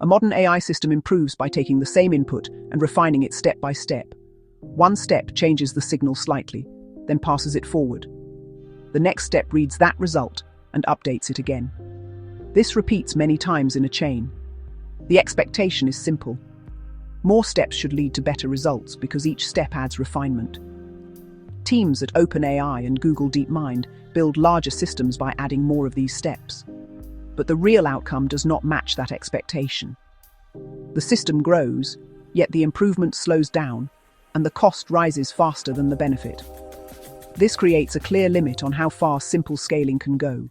A modern AI system improves by taking the same input and refining it step by step. One step changes the signal slightly, then passes it forward. The next step reads that result and updates it again. This repeats many times in a chain. The expectation is simple. More steps should lead to better results because each step adds refinement. Teams at OpenAI and Google DeepMind build larger systems by adding more of these steps. But the real outcome does not match that expectation. The system grows, yet the improvement slows down, and the cost rises faster than the benefit. This creates a clear limit on how far simple scaling can go.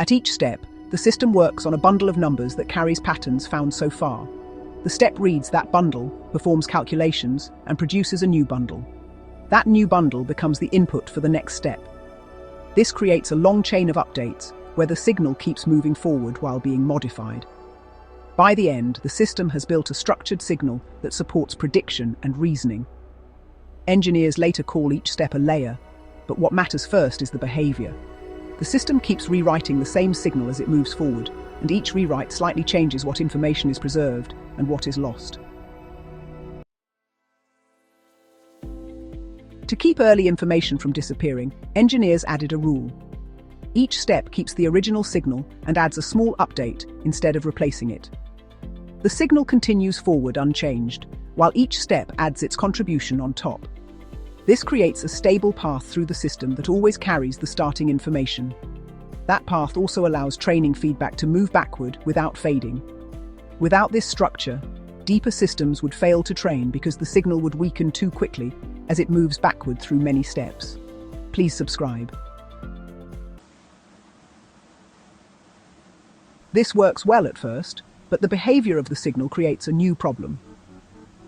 At each step, the system works on a bundle of numbers that carries patterns found so far. The step reads that bundle, performs calculations, and produces a new bundle. That new bundle becomes the input for the next step. This creates a long chain of updates where the signal keeps moving forward while being modified. By the end, the system has built a structured signal that supports prediction and reasoning. Engineers later call each step a layer, but what matters first is the behavior. The system keeps rewriting the same signal as it moves forward, and each rewrite slightly changes what information is preserved and what is lost. To keep early information from disappearing, engineers added a rule. Each step keeps the original signal and adds a small update instead of replacing it. The signal continues forward unchanged, while each step adds its contribution on top. This creates a stable path through the system that always carries the starting information. That path also allows training feedback to move backward without fading. Without this structure, deeper systems would fail to train because the signal would weaken too quickly as it moves backward through many steps. Please subscribe. This works well at first, but the behavior of the signal creates a new problem.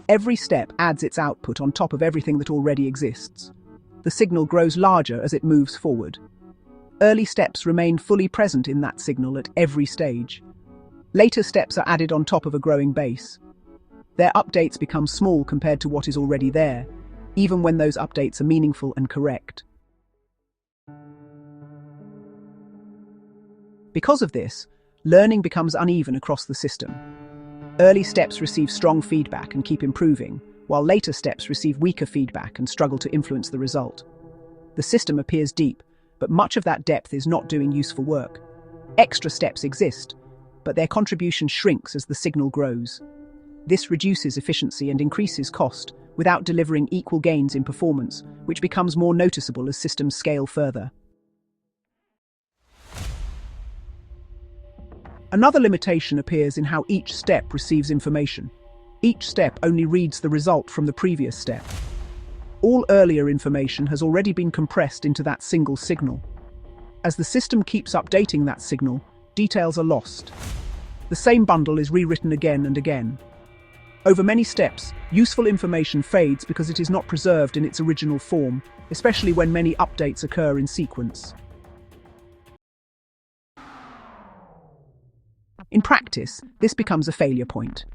Every step adds its output on top of everything that already exists. The signal grows larger as it moves forward. Early steps remain fully present in that signal at every stage. Later steps are added on top of a growing base. Their updates become small compared to what is already there, even when those updates are meaningful and correct. Because of this, learning becomes uneven across the system. Early steps receive strong feedback and keep improving, while later steps receive weaker feedback and struggle to influence the result. The system appears deep, but much of that depth is not doing useful work. Extra steps exist, but their contribution shrinks as the signal grows. This reduces efficiency and increases cost, without delivering equal gains in performance, which becomes more noticeable as systems scale further. Another limitation appears in how each step receives information. Each step only reads the result from the previous step. All earlier information has already been compressed into that single signal. As the system keeps updating that signal, details are lost. The same bundle is rewritten again and again. Over many steps, useful information fades because it is not preserved in its original form, especially when many updates occur in sequence. In practice, this becomes a failure point.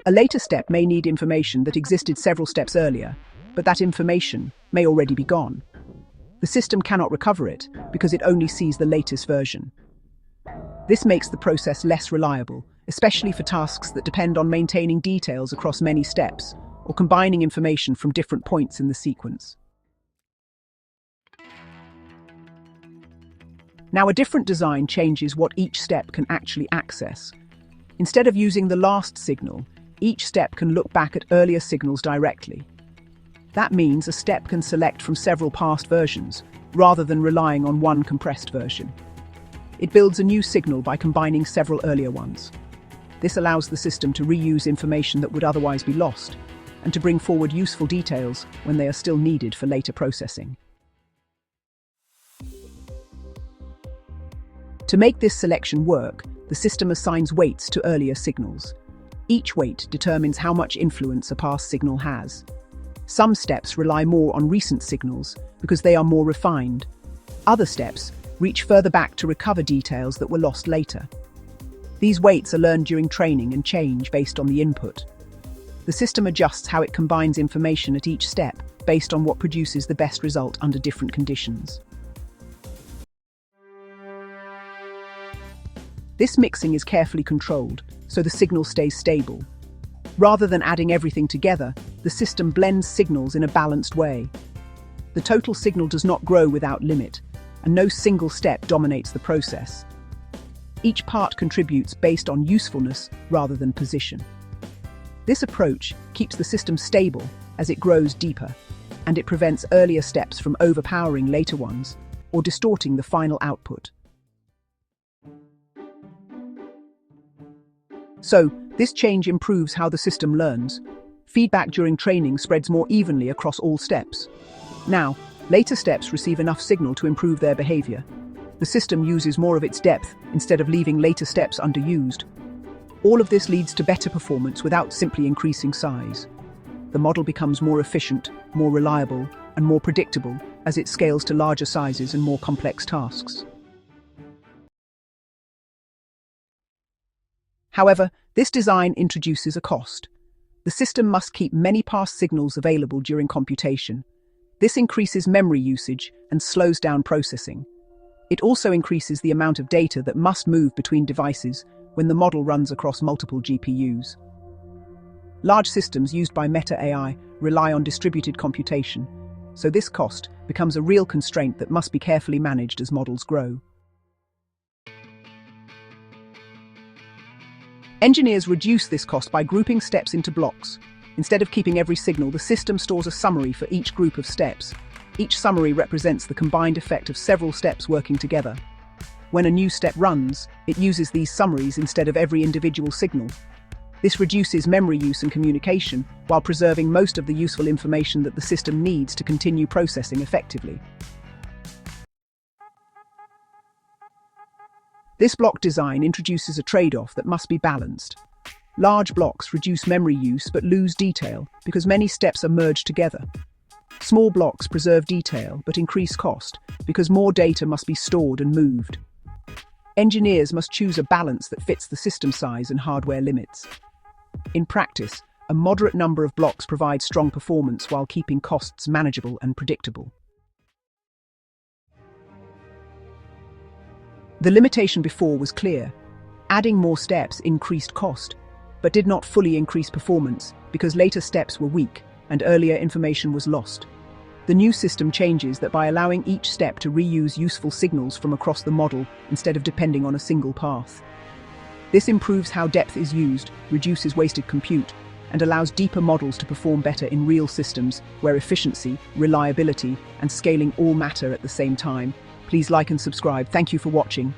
A later step may need information that existed several steps earlier, but that information may already be gone. The system cannot recover it because it only sees the latest version. This makes the process less reliable, especially for tasks that depend on maintaining details across many steps or combining information from different points in the sequence. Now, a different design changes what each step can actually access. Instead of using the last signal, each step can look back at earlier signals directly. That means a step can select from several past versions, rather than relying on one compressed version. It builds a new signal by combining several earlier ones. This allows the system to reuse information that would otherwise be lost, and to bring forward useful details when they are still needed for later processing. To make this selection work, the system assigns weights to earlier signals. Each weight determines how much influence a past signal has. Some steps rely more on recent signals because they are more refined. Other steps reach further back to recover details that were lost later. These weights are learned during training and change based on the input. The system adjusts how it combines information at each step based on what produces the best result under different conditions. This mixing is carefully controlled, so the signal stays stable. Rather than adding everything together, the system blends signals in a balanced way. The total signal does not grow without limit, and no single step dominates the process. Each part contributes based on usefulness rather than position. This approach keeps the system stable as it grows deeper, and it prevents earlier steps from overpowering later ones or distorting the final output. So, this change improves how the system learns. Feedback during training spreads more evenly across all steps. Now, later steps receive enough signal to improve their behavior. The system uses more of its depth instead of leaving later steps underused. All of this leads to better performance without simply increasing size. The model becomes more efficient, more reliable, and more predictable as it scales to larger sizes and more complex tasks. However, this design introduces a cost. The system must keep many past signals available during computation. This increases memory usage and slows down processing. It also increases the amount of data that must move between devices when the model runs across multiple GPUs. Large systems used by Meta AI rely on distributed computation, so this cost becomes a real constraint that must be carefully managed as models grow. Engineers reduce this cost by grouping steps into blocks. Instead of keeping every signal, the system stores a summary for each group of steps. Each summary represents the combined effect of several steps working together. When a new step runs, it uses these summaries instead of every individual signal. This reduces memory use and communication, while preserving most of the useful information that the system needs to continue processing effectively. This block design introduces a trade-off that must be balanced. Large blocks reduce memory use but lose detail because many steps are merged together. Small blocks preserve detail but increase cost because more data must be stored and moved. Engineers must choose a balance that fits the system size and hardware limits. In practice, a moderate number of blocks provides strong performance while keeping costs manageable and predictable. The limitation before was clear. Adding more steps increased cost, but did not fully increase performance because later steps were weak and earlier information was lost. The new system changes that by allowing each step to reuse useful signals from across the model instead of depending on a single path. This improves how depth is used, reduces wasted compute, and allows deeper models to perform better in real systems where efficiency, reliability, and scaling all matter at the same time. Please like and subscribe. Thank you for watching.